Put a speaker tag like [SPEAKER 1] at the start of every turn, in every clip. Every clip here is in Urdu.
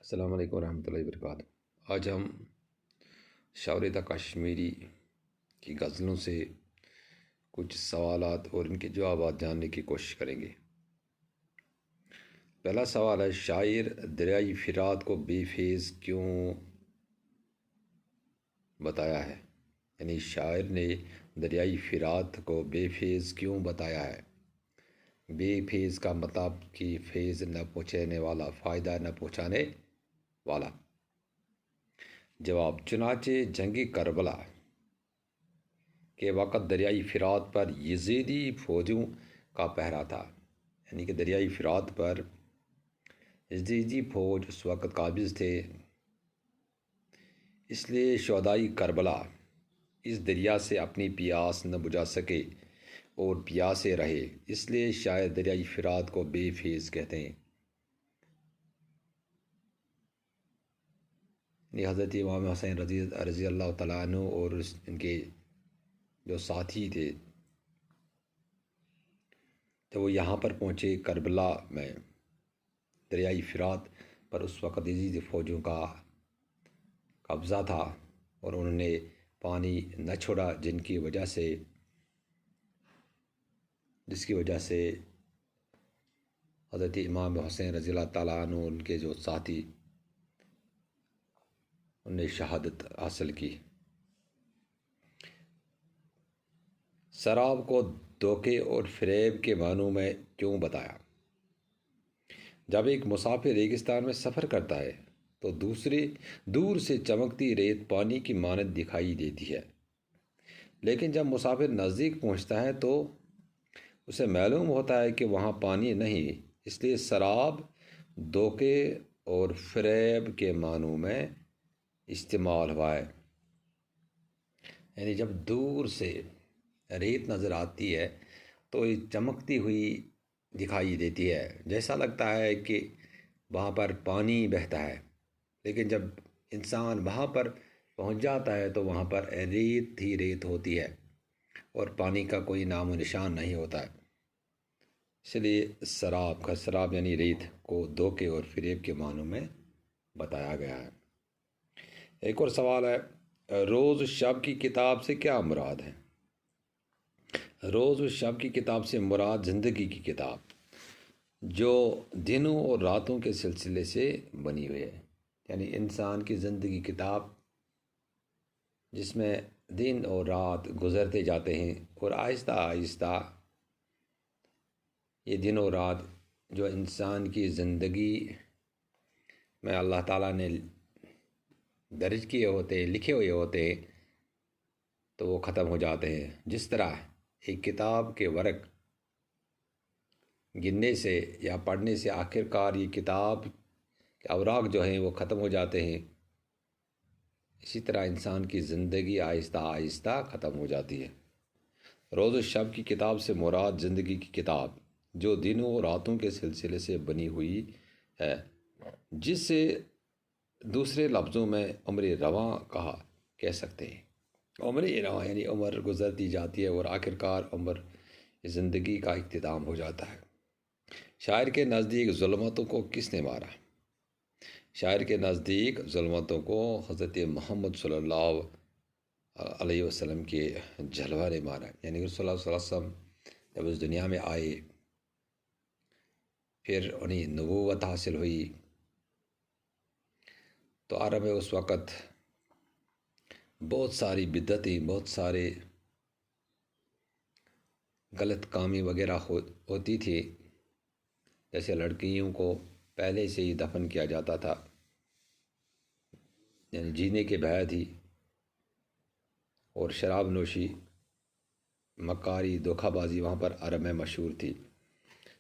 [SPEAKER 1] السلام علیکم ورحمۃ اللہ وبرکاتہ۔ آج ہم شاعر کشمیری کی غزلوں سے کچھ سوالات اور ان کے جوابات جاننے کی کوشش کریں گے۔ پہلا سوال ہے، شاعر دریائے فرات کو بے فیض کیوں بتایا ہے؟ یعنی شاعر نے دریائے فرات کو بے فیض کیوں بتایا ہے؟ بے فیض کا مطلب کہ فیض نہ پہنچانے والا، فائدہ نہ پہنچانے والا۔ جواب، چنانچہ جنگی کربلا کے وقت دریائے فرات پر یزیدی فوجوں کا پہرا تھا، یعنی کہ دریائے فرات پر یزیدی فوج اس وقت قابض تھے، اس لیے شہدائے کربلا اس دریا سے اپنی پیاس نہ بجھا سکے اور پیاسے رہے، اس لیے شاید دریائے فرات کو بے فیض کہتے ہیں۔ حضرت امام حسین رضی اللہ تعالیٰ عنہ اور ان کے جو ساتھی تھے، جب وہ یہاں پر پہنچے کربلا میں دریائے فرات پر، اس وقت یزیدی فوجوں کا قبضہ تھا اور انہوں نے پانی نہ چھوڑا، جس کی وجہ سے حضرت امام حسین رضی اللہ تعالیٰ عنہ ان کے جو ساتھی انہوں نے شہادت حاصل کی۔ سراب کو دھوکے اور فریب کے معنوں میں کیوں بتایا؟ جب ایک مسافر ریگستان میں سفر کرتا ہے تو دور سے چمکتی ریت پانی کی مانند دکھائی دیتی ہے، لیکن جب مسافر نزدیک پہنچتا ہے تو اسے معلوم ہوتا ہے کہ وہاں پانی نہیں، اس لیے سراب دھوکے اور فریب کے معنوں میں استعمال ہوا ہے۔ یعنی جب دور سے ریت نظر آتی ہے تو یہ چمکتی ہوئی دکھائی دیتی ہے، جیسا لگتا ہے کہ وہاں پر پانی بہتا ہے، لیکن جب انسان وہاں پر پہنچ جاتا ہے تو وہاں پر ریت ہی ریت ہوتی ہے اور پانی کا کوئی نام و نشان نہیں ہوتا ہے۔ اس لیے سراب یعنی ریت کو دھوکے اور فریب کے معنوں میں بتایا گیا ہے۔ ایک اور سوال ہے، روز و شب کی کتاب سے کیا مراد ہے؟ روز و شب کی کتاب سے مراد زندگی کی کتاب، جو دنوں اور راتوں کے سلسلے سے بنی ہوئی ہے، یعنی انسان کی زندگی کتاب جس میں دن اور رات گزرتے جاتے ہیں، اور آہستہ آہستہ یہ دن اور رات جو انسان کی زندگی میں اللہ تعالیٰ نے درج کیے ہوتے ہیں، لکھے ہوئے ہوتے ہیں، تو وہ ختم ہو جاتے ہیں۔ جس طرح ایک کتاب کے ورق گننے سے یا پڑھنے سے آخر کار یہ کتاب کے اوراق جو ہیں وہ ختم ہو جاتے ہیں، اسی طرح انسان کی زندگی آہستہ آہستہ ختم ہو جاتی ہے۔ روز و شب کی کتاب سے مراد زندگی کی کتاب، جو دنوں اور راتوں کے سلسلے سے بنی ہوئی ہے، جس سے دوسرے لفظوں میں عمر رواں کہہ سکتے ہیں۔ عمر رواں یعنی عمر گزرتی جاتی ہے اور آخر کار عمر زندگی کا اختتام ہو جاتا ہے۔ شاعر کے نزدیک ظلمتوں کو کس نے مارا؟ شاعر کے نزدیک ظلمتوں کو حضرت محمد صلی اللہ علیہ وسلم کے جلوہ نے مارا، یعنی کہ صلی اللہ علیہ وسلم جب اس دنیا میں آئے، پھر انہیں نبوت حاصل ہوئی، تو عرب میں اس وقت بہت ساری بدعتیں، بہت سارے غلط کامی وغیرہ ہوتی تھی، جیسے لڑکیوں کو پہلے سے ہی دفن کیا جاتا تھا، یعنی جینے کے بعد ہی، اور شراب نوشی، مکاری، دھوکہ بازی وہاں پر عرب میں مشہور تھی،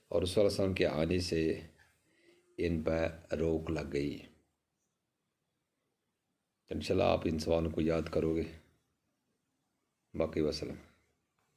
[SPEAKER 1] اور رسول اللہ علیہ وسلم کے آنے سے ان پر روک لگ گئی۔ انشاءاللہ آپ ان سوالوں کو یاد کرو گے۔ باقی وسلم۔